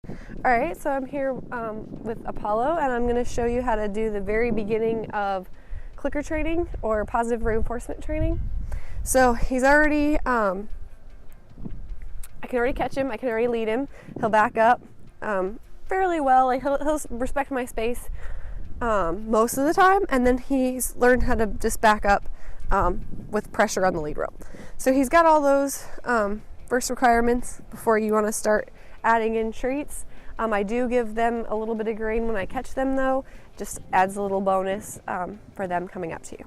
Alright, so I'm here with Apollo, and I'm going to show you how to do the very beginning of clicker training or positive reinforcement training. So he's already, I can already catch him, I can already lead him. He'll back up fairly well, like he'll respect my space most of the time, and then he's learned how to just back up with pressure on the lead rope. So he's got all those first requirements before you want to start adding in treats. I do give them a little bit of grain when I catch them though, just adds a little bonus for them coming up to you.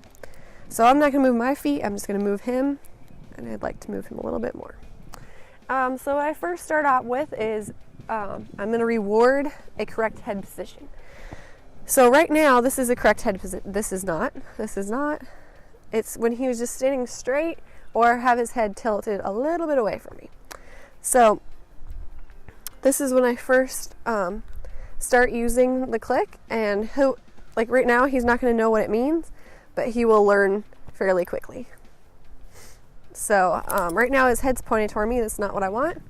So I'm not going to move my feet, I'm just going to move him, and I'd like to move him a little bit more. So what I first start out with is I'm going to reward a correct head position. So right now this is a correct head position, this is not. It's when he was just standing straight or have his head tilted a little bit away from me. So this is when I first start using the click, and like right now he's not going to know what it means, but he will learn fairly quickly. So right now his head's pointed toward me, that's not what I want.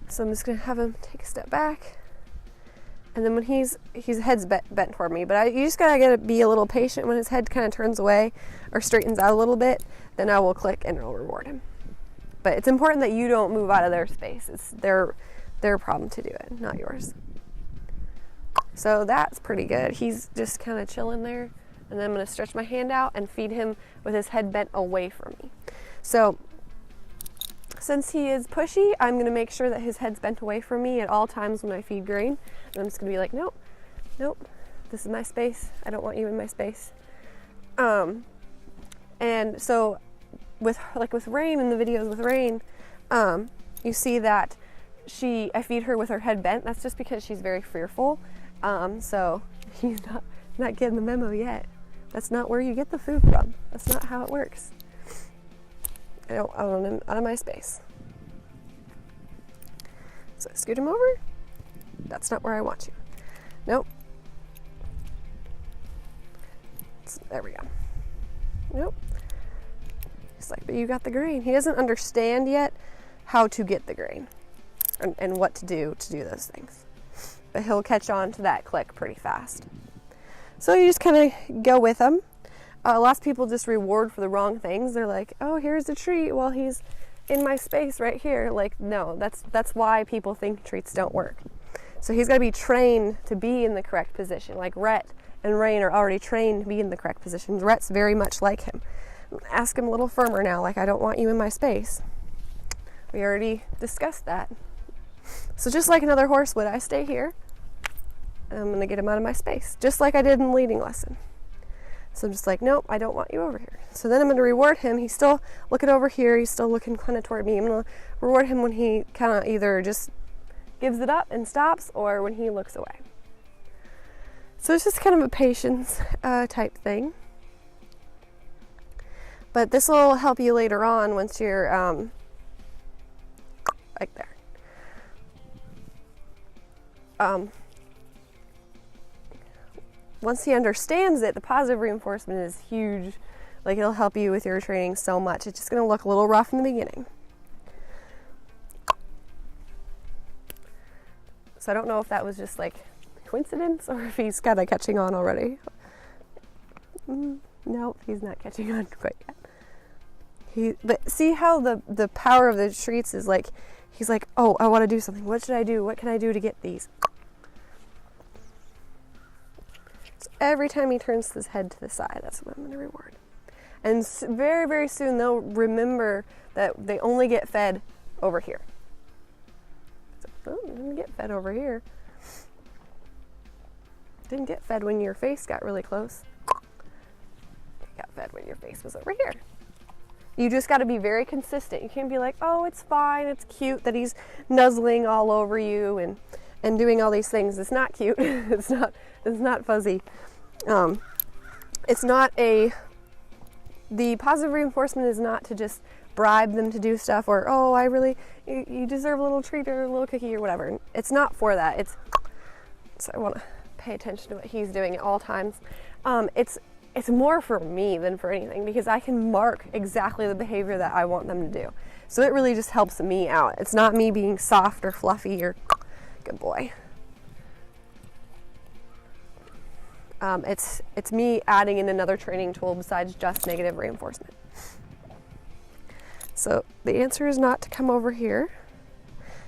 So I'm just going to have him take a step back, and then when his head's bent toward me, but you just gotta be a little patient. When his head kind of turns away or straightens out a little bit, then I will click and it'll reward him. But it's important that you don't move out of their space. It's their problem to do it, not yours. So that's pretty good. He's just kind of chilling there, and then I'm going to stretch my hand out and feed him with his head bent away from me. So since he is pushy, I'm going to make sure that his head's bent away from me at all times when I feed grain. And I'm just going to be like, nope, this is my space. I don't want you in my space. And so with Rain, in the videos with Rain, you see that I feed her with her head bent. That's just because she's very fearful. So he's not getting the memo yet. That's not where you get the food from. That's not how it works. I want him out of my space. So I scoot him over. That's not where I want you. Nope. There we go. Nope. He's like, but you got the grain. He doesn't understand yet how to get the grain and what to do those things. But he'll catch on to that click pretty fast. So you just kind of go with him. Lots of people just reward for the wrong things. They're like, oh, here's a treat while he's in my space right here. Like, no, that's why people think treats don't work. So he's got to be trained to be in the correct position. Like Rhett and Rain are already trained to be in the correct position. Rhett's very much like him. Ask him a little firmer now, like, I don't want you in my space. We already discussed that. So just like another horse would, I stay here, and I'm going to get him out of my space, just like I did in the leading lesson. So I'm just like, nope, I don't want you over here. So then I'm going to reward him. He's still looking over here. He's still looking kind of toward me. I'm going to reward him when he kind of either just gives it up and stops, or when he looks away. So it's just kind of a patience type thing. But this will help you later on once you're like there. Once he understands it, the positive reinforcement is huge. Like, it'll help you with your training so much. It's just going to look a little rough in the beginning. So I don't know if that was just like coincidence or if he's kind of catching on already. No, he's not catching on quite yet. But see how the power of the treats is like, he's like, oh, I want to do something. What should I do? What can I do to get these? So every time he turns his head to the side, that's what I'm going to reward. And very, very soon they'll remember that they only get fed over here. So, oh, didn't get fed over here. Didn't get fed when your face got really close. Got fed when your face was over here. You just got to be very consistent. You can't be like, oh, it's fine, it's cute that he's nuzzling all over you and doing all these things. It's not cute. It's not fuzzy. It's not the positive reinforcement is not to just bribe them to do stuff, or, oh, you deserve a little treat or a little cookie or whatever. It's not for that. So I want to pay attention to what he's doing at all times. It's more for me than for anything, because I can mark exactly the behavior that I want them to do. So it really just helps me out. It's not me being soft or fluffy or Good boy. It's me adding in another training tool besides just negative reinforcement. So the answer is not to come over here.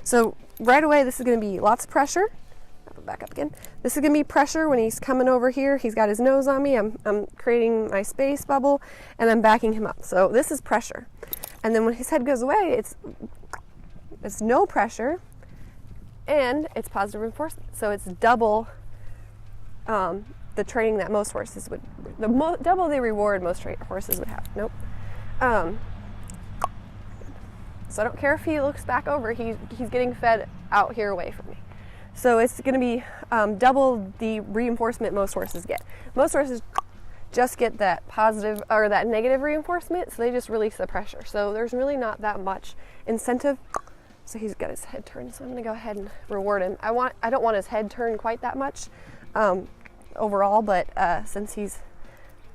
So right away, this is going to be lots of pressure. I'll back up again. This is going to be pressure when he's coming over here. He's got his nose on me. I'm creating my space bubble, and I'm backing him up. So this is pressure. And then when his head goes away, it's no pressure, and it's positive reinforcement. So it's double the training that most horses would, double the reward most horses would have. Nope. So I don't care if he looks back over, he's getting fed out here away from me. So it's going to be double the reinforcement most horses get. Most horses just get that positive or that negative reinforcement, so they just release the pressure. So there's really not that much incentive. So he's got his head turned, so I'm going to go ahead and reward him. I don't want his head turned quite that much overall, but since he's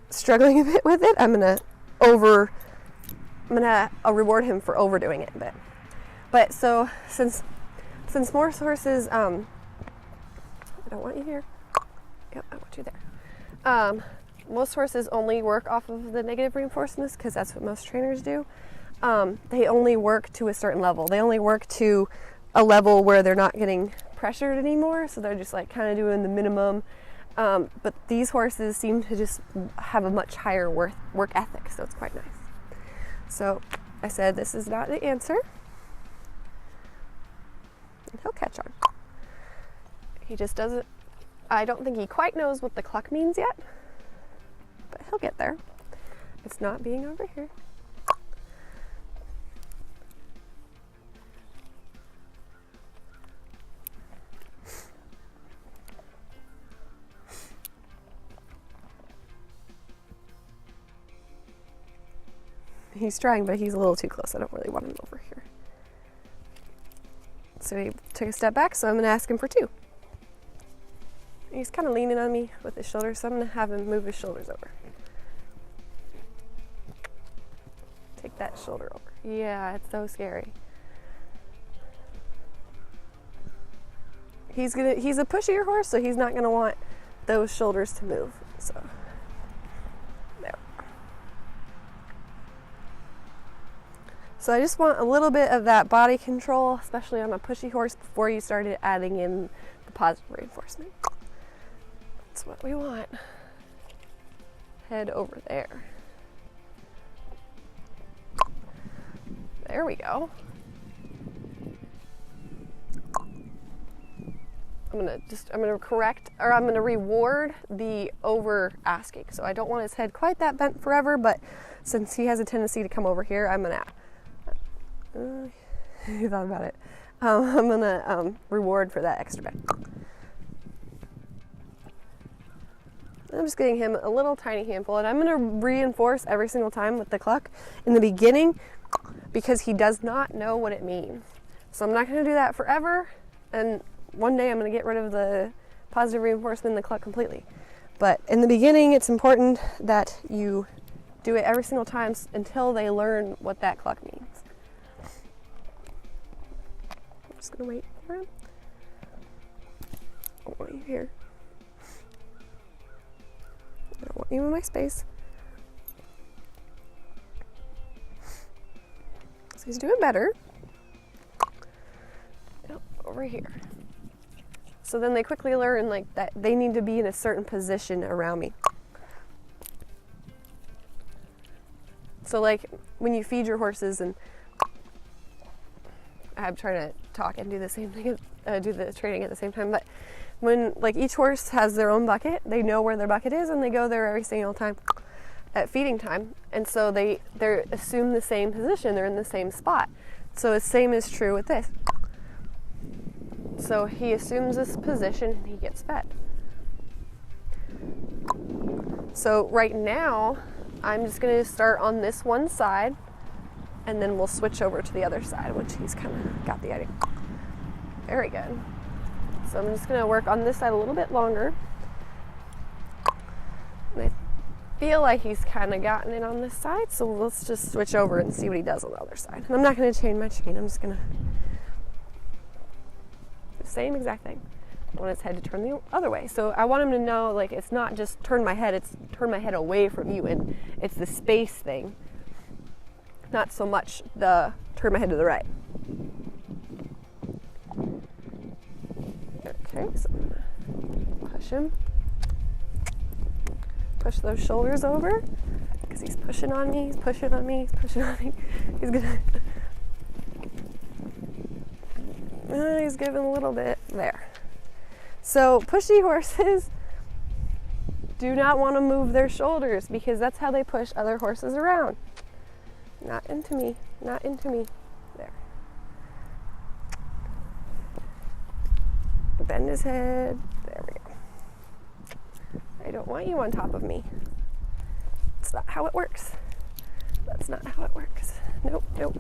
struggling a bit with it, I'm going to reward him for overdoing it a bit. But so since most horses, I don't want you here. Yep, I want you there. Most horses only work off of the negative reinforcements because that's what most trainers do. They only work to a certain level. They only work to a level where they're not getting pressured anymore, so they're just like kind of doing the minimum. But these horses seem to just have a much higher work ethic, so it's quite nice. So I said this is not the answer. And he'll catch on. He just doesn't, I don't think he quite knows what the cluck means yet, but he'll get there. It's not being over here. He's trying, but he's a little too close. I don't really want him over here. So he took a step back, so I'm going to ask him for 2. He's kind of leaning on me with his shoulders, so I'm going to have him move his shoulders over. Take that shoulder over. Yeah, it's so scary. He's a pushier horse, so he's not going to want those shoulders to move. So there. So I just want a little bit of that body control, especially on a pushy horse, before you started adding in the positive reinforcement. That's what we want. Head over there. There we go. I'm gonna reward the over asking. So I don't want his head quite that bent forever, but since he has a tendency to come over here, I'm gonna you thought about it. I'm gonna reward for that extra bend. I'm just getting him a little tiny handful, and I'm gonna reinforce every single time with the cluck in the beginning because he does not know what it means. So I'm not gonna do that forever, and one day I'm gonna get rid of the positive reinforcement in the cluck completely. But in the beginning, it's important that you do it every single time until they learn what that cluck means. I'm just gonna wait for him. I don't want you here. I don't want you in my space. So he's doing better. Yep, over here. So then they quickly learn like that they need to be in a certain position around me. So like when you feed your horses, and I'm trying to talk and do the same thing, do the training at the same time, but when like each horse has their own bucket, they know where their bucket is and they go there every single time at feeding time. And so they assume the same position, they're in the same spot. So the same is true with this. So he assumes this position and he gets fed. So right now, I'm just going to start on this one side, and then we'll switch over to the other side, which he's kind of got the idea. Very good. So I'm just going to work on this side a little bit longer. And I feel like he's kind of gotten it on this side, so let's just switch over and see what he does on the other side. And I'm not going to change my chain. I'm just going to same exact thing. I want his head to turn the other way. So I want him to know, like, it's not just turn my head, it's turn my head away from you, and it's the space thing, not so much the turn my head to the right. Okay, so push him. Push those shoulders over, because he's pushing on me, he's pushing on me, he's pushing on me. He's gonna, he's giving a little bit there. So pushy horses do not want to move their shoulders, because that's how they push other horses around. Not into me, not into me. There. Bend his head. There we go. I don't want you on top of me. It's not how it works. That's not how it works. Nope, nope.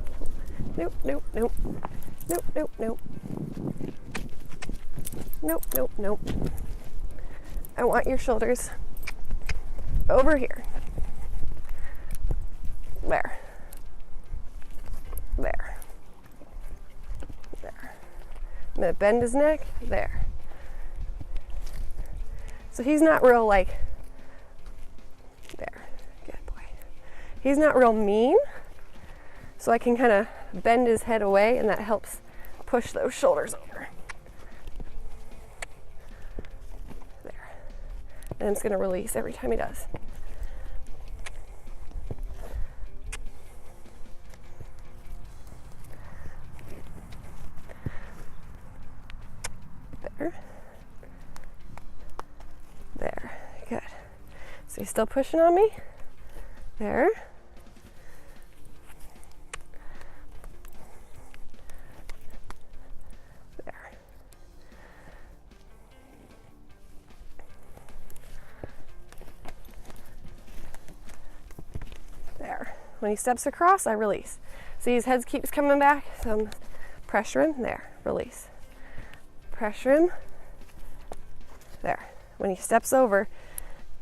Nope, nope, nope. Nope, nope, nope. Nope, nope, nope. I want your shoulders over here. There. There. There. I'm gonna bend his neck. There. So he's not real, like, there. Good boy. He's not real mean. So I can kind of bend his head away, and that helps push those shoulders over. There. And it's going to release every time he does. There. There. Good. So he's still pushing on me. There. There. There. When he steps across, I release. See, his head keeps coming back, so I'm pressuring. There. Release. Pressure him. There. When he steps over,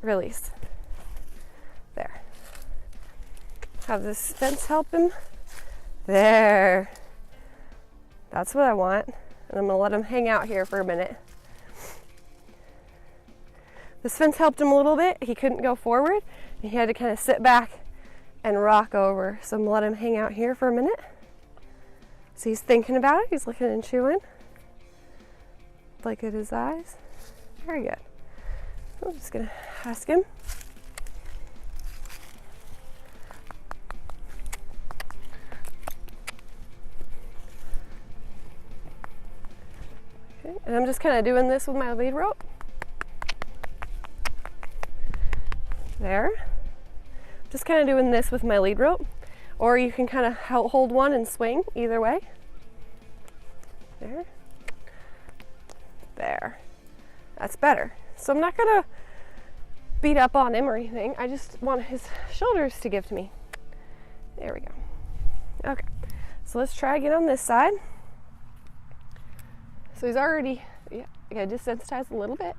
release. There. Have this fence help him. There. That's what I want. And I'm going to let him hang out here for a minute. This fence helped him a little bit. He couldn't go forward. He had to kind of sit back and rock over. So I'm going to let him hang out here for a minute. So he's thinking about it. He's looking and chewing. Look at his eyes. Very good. I'm just going to ask him. Okay, and I'm just kind of doing this with my lead rope. There. Just kind of doing this with my lead rope. Or you can kind of hold one and swing either way. There. There. That's better. So I'm not going to beat up on him or anything. I just want his shoulders to give to me. There we go. Okay. So let's try again on this side. So he's already, yeah, I got desensitized a little bit.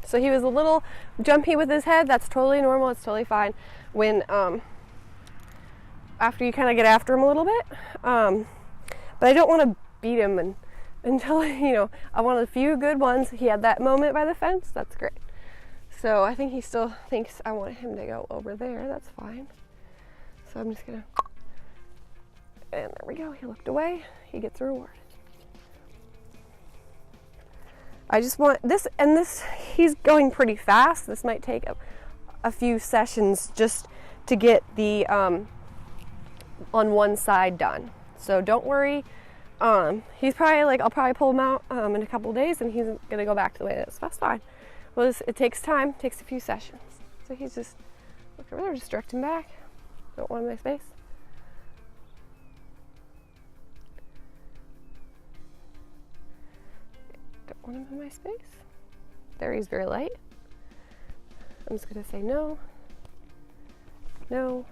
So he was a little jumpy with his head. That's totally normal. It's totally fine when, after you kind of get after him a little bit. But I don't want to beat him until, you know, I want a few good ones. He had that moment by the fence. That's great. So I think he still thinks I want him to go over there. That's fine. So I'm just going to, and there we go. He looked away. He gets a reward. I just want this, and this, he's going pretty fast. This might take a few sessions just to get the on one side done. So don't worry. He's probably like, I'll probably pull him out in a couple days, and he's gonna go back to the way it is. That's fine. Well, it takes time, takes a few sessions. So he's just, look over there, just direct him back. Don't want him in my space. Don't want him in my space. There, he's very light. I'm just gonna say no, no,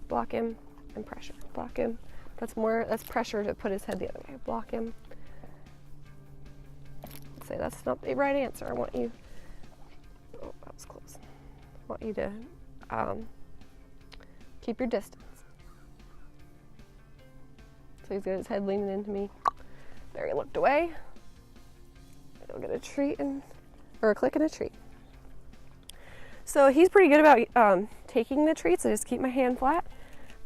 block him, and pressure. Block him. That's pressure to put his head the other way. Block him. Say that's not the right answer. I want you, oh, that was close. I want you to keep your distance. So he's got his head leaning into me. There, he looked away. He'll get a treat or a click and a treat. So he's pretty good about taking the treats. I just keep my hand flat.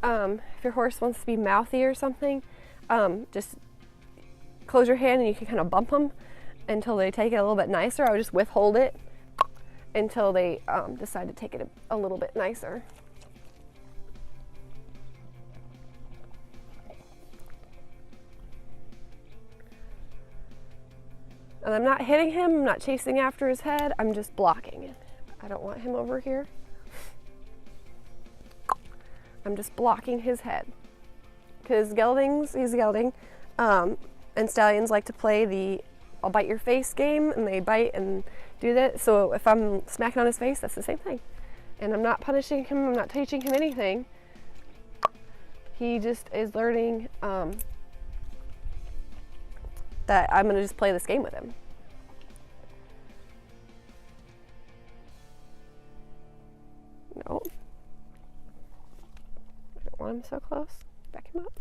If your horse wants to be mouthy or something, just close your hand and you can kind of bump them until they take it a little bit nicer. I would just withhold it until they decide to take it a little bit nicer. And I'm not hitting him, I'm not chasing after his head, I'm just blocking it. I don't want him over here. I'm just blocking his head. Because he's gelding, and stallions like to play the I'll bite your face game, and they bite and do that. So if I'm smacking on his face, that's the same thing. And I'm not punishing him, I'm not teaching him anything. He just is learning that I'm gonna just play this game with him. No. I don't want him so close. Back him up.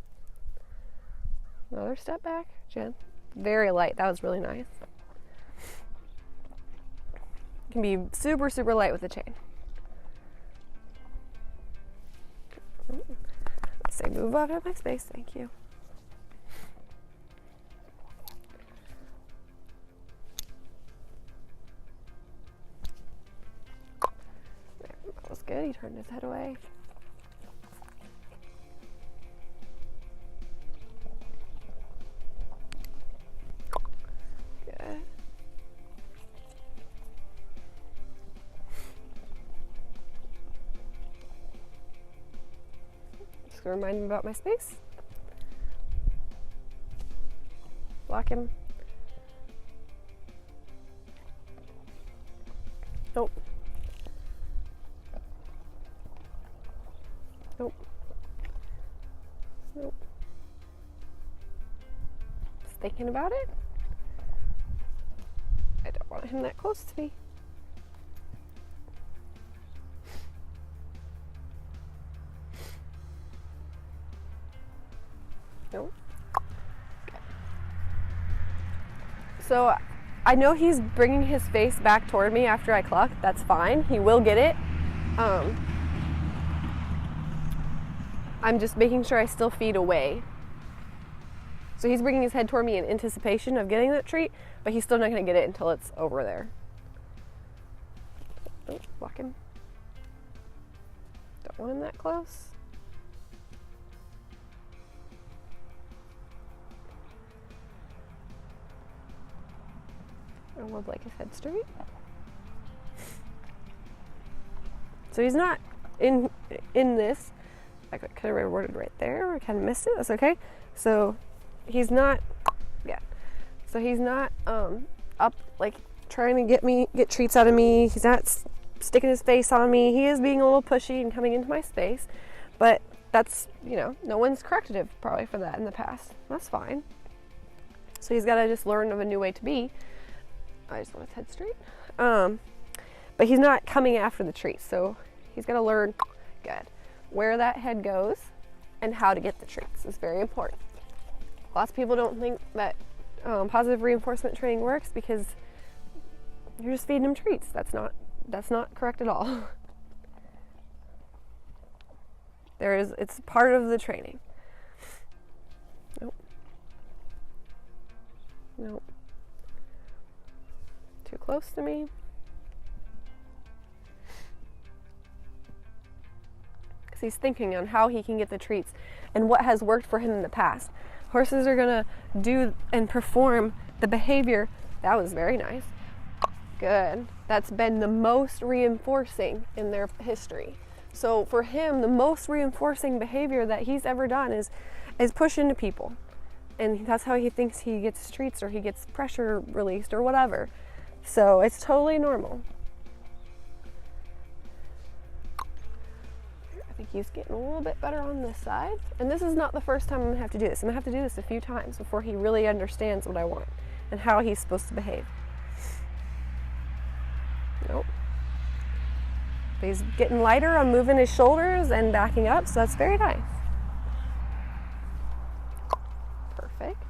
Another step back. Jen. Very light. That was really nice. Can be super, super light with the chain. Let's say move out of my space. Thank you. That was good. He turned his head away. Good. Just gonna remind him about my space. Block him. Nope. Nope. Nope. Just thinking about it. I don't want him that close to me. Nope. Okay. So I know he's bringing his face back toward me after I cluck. That's fine. He will get it. I'm just making sure I still feed away. So he's bringing his head toward me in anticipation of getting that treat, but he's still not going to get it until it's over there. Oh, block him. Don't want him that close. I would like his head straight. So he's not in this. I could have reworded right there. I kind of missed it. That's okay. So he's not. Yeah. So he's not up like trying to get treats out of me. He's not sticking his face on me. He is being a little pushy and coming into my space, but that's, you know, no one's corrected him probably for that in the past. That's fine. So he's got to just learn of a new way to be. I just want his head straight. But he's not coming after the treats, so he's got to learn good where that head goes and how to get the treats. It's very important. Lots of people don't think that positive reinforcement training works because you're just feeding them treats. That's not correct at all. It's part of the training. Nope. Nope. Too close to me. Because he's thinking on how he can get the treats and what has worked for him in the past. Horses are gonna do and perform the behavior. That was very nice. Good. That's been the most reinforcing in their history. So for him, the most reinforcing behavior that he's ever done is push into people. And that's how he thinks he gets treats or he gets pressure released or whatever. So it's totally normal. I think he's getting a little bit better on this side. And this is not the first time I'm gonna have to do this. I'm gonna have to do this a few times before he really understands what I want and how he's supposed to behave. Nope. But he's getting lighter on moving his shoulders and backing up, so that's very nice. Perfect.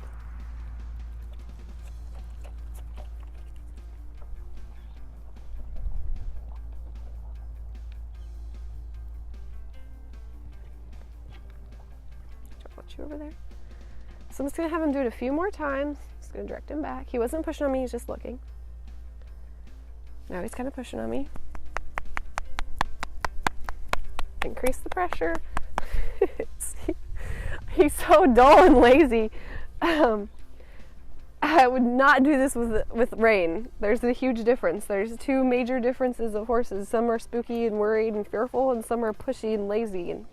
put you over there. So I'm just gonna have him do it a few more times. Just gonna direct him back. He wasn't pushing on me, he's just looking. Now he's kind of pushing on me. Increase the pressure. He's so dull and lazy. I would not do this with Rain. There's a huge difference. There's two major differences of horses. Some are spooky and worried and fearful, and some are pushy and lazy. And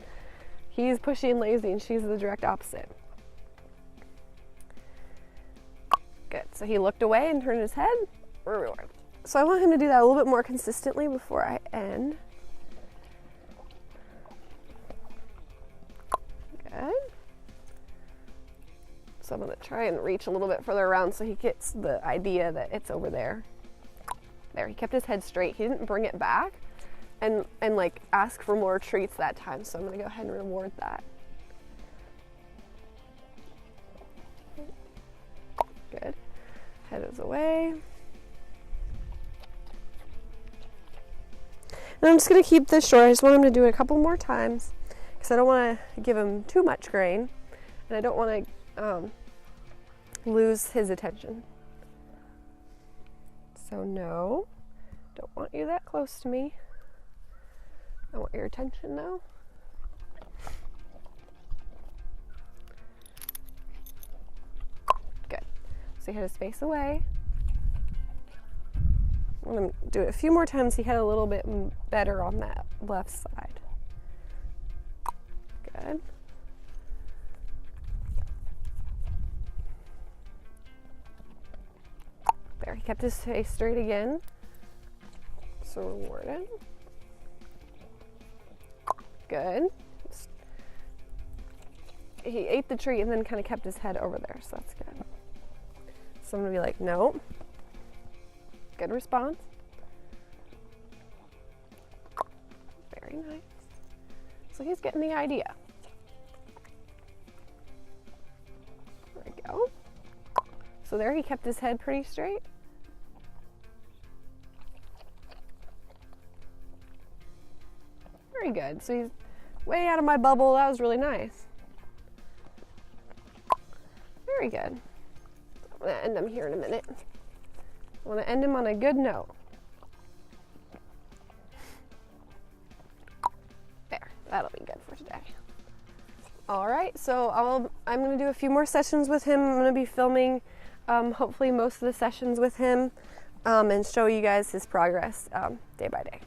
he's pushy and lazy, and she's the direct opposite. Good. So he looked away and turned his head. Reward. So I want him to do that a little bit more consistently before I end. Good. So I'm going to try and reach a little bit further around so he gets the idea that it's over there. There, he kept his head straight. He didn't bring it back and like ask for more treats that time. So I'm going to go ahead and reward that. Good. Head is away. And I'm just going to keep this short. I just want him to do it a couple more times because I don't want to give him too much grain, and I don't want to lose his attention. So no, don't want you that close to me. I want your attention now. Good. So he had his face away. I'm going to do it a few more times. He had a little bit better on that left side. Good. There, he kept his face straight again. So rewarded. Good. He ate the treat and then kind of kept his head over there, so that's good. So I'm going to be like, no. Good response. Very nice. So he's getting the idea. There we go. So there he kept his head pretty straight. Very good. So he's way out of my bubble. That was really nice. Very good. I'm going to end him here in a minute. I want to end him on a good note. There, that'll be good for today. All right, so I'm going to do a few more sessions with him. I'm going to be filming hopefully most of the sessions with him and show you guys his progress day by day.